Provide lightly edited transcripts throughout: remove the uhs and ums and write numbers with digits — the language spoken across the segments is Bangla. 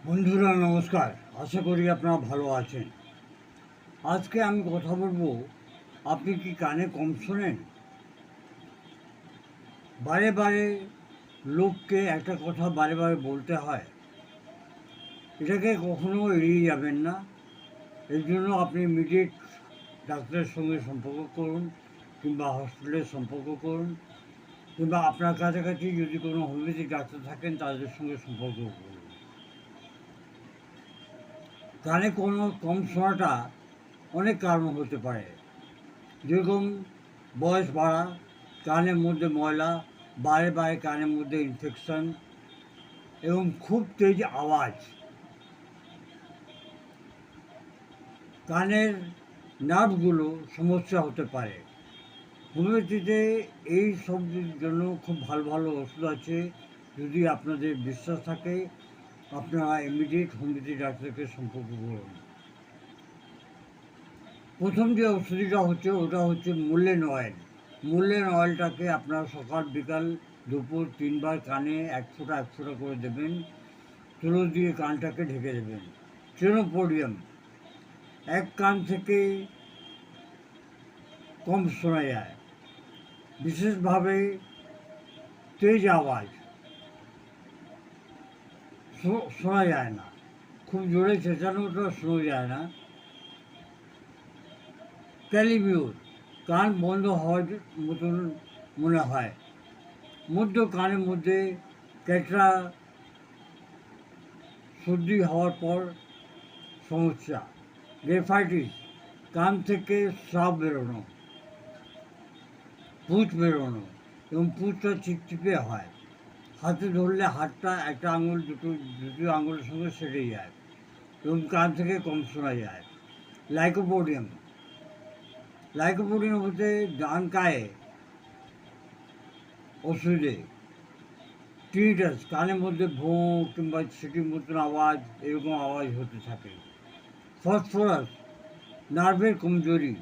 বন্ধুরা নমস্কার, আশা করি আপনারা ভালো আছেন। আজকে আমি কথা বলবো, আপনি কি কানে কম শোনেন? বারে বারে লোককে একটা কথা বারে বারে বলতে হয়, এটাকে কখনো এড়িয়ে যাবেন না। এর জন্য আপনি ইমিডিয়েট ডাক্তারের সঙ্গে সম্পর্ক করুন, কিংবা হসপিটালের সম্পর্ক করুন, কিংবা আপনার কাছাকাছি যদি কোনো হোমিওপ্যাথিক ডাক্তার থাকেন তাদের সঙ্গে সম্পর্ক করুন। কানে কোনো কম শোনাটা অনেক কারণ হতে পারে, যেরকম বয়স বাড়া, কানের মধ্যে ময়লা, বারে বারে কানের মধ্যে ইনফেকশন এবং খুব তেজ আওয়াজ। কানের নার্ভগুলো সমস্যা হতে পারে। হোমিওপ্যাথিতে এই সবের জন্য খুব ভালো ভালো ওষুধ আছে। যদি আপনাদের বিশ্বাস থাকে, আপনারা ইমিডিয়েট হোমিওপ্যাথি ডাক্তারকে সম্পর্ক করুন। প্রথম যে ওষুধটা হচ্ছে ওটা হচ্ছে মুলেন অয়েল। মুলেন অয়েলটাকে আপনারা সকাল বিকাল দুপুর 3 বার কানে এক ফোঁটা করে দেবেন। তুলো দিয়ে কানটাকে ঢেকে দেবেন। ট্রেনোপোডিয়াম, এক কান থেকে কম শোনা যায়, বিশেষভাবে তেজ আওয়াজ শোনা যায় না, খুব জোরে চেঁচানোটা শোনা যায় না। ক্যালিমিউর, কান বন্ধ হওয়ার মতন মনে হয়, মধ্য কানের মধ্যে ক্যাটরা, সর্দি হওয়ার পর সমস্যা। গ্রেফাইটিস, কান থেকে স্রাব বেরোনো, পুঁজ বেরোনো এবং পুঁজটা চিপচিপে হয়। হাতে ধরলে হাতটা একটা আঙুল দুটো আঙুলের সঙ্গে সেরে যায় এবং কান থেকে কম শোনা যায়। লাইকোপোডিয়াম, লাইকোপোডিয়াম হতে ডান কায়ে ওষুধে টিনিটাস, কানের মধ্যে ভোঁ কিংবা সিটির মতন আওয়াজ, এরকম আওয়াজ হতে থাকে। ফসফরাস, নার্ভের কমজোরি,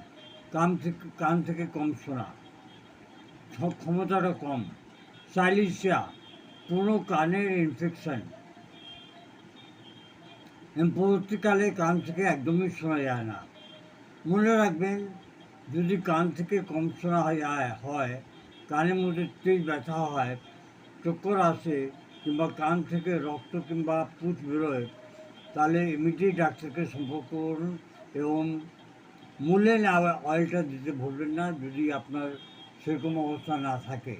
কান থেকে কম শোনা, ক্ষমতাটা কম। সাইলিশিয়া, পুরো কানের ইনফেকশন, পরবর্তীকালে কান থেকে একদমই শোনা যায় না। মনে রাখবেন, যদি কান থেকে কম শোনা হয়, কানের মধ্যে তেজ ব্যথা হয়, চক্কর আসে, কিংবা কান থেকে রক্ত কিংবা পুঁজ বেরোয়, তাহলে ইমিডিয়েট ডাক্তারকে সম্পর্ক করুন এবং মুলেন অয়েলটা দিতে ভুলবেন না যদি আপনার সেরকম অবস্থা না থাকে।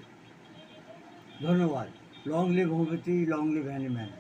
ধন্যবাদ। Long live homeopathy, long live Hahnemann.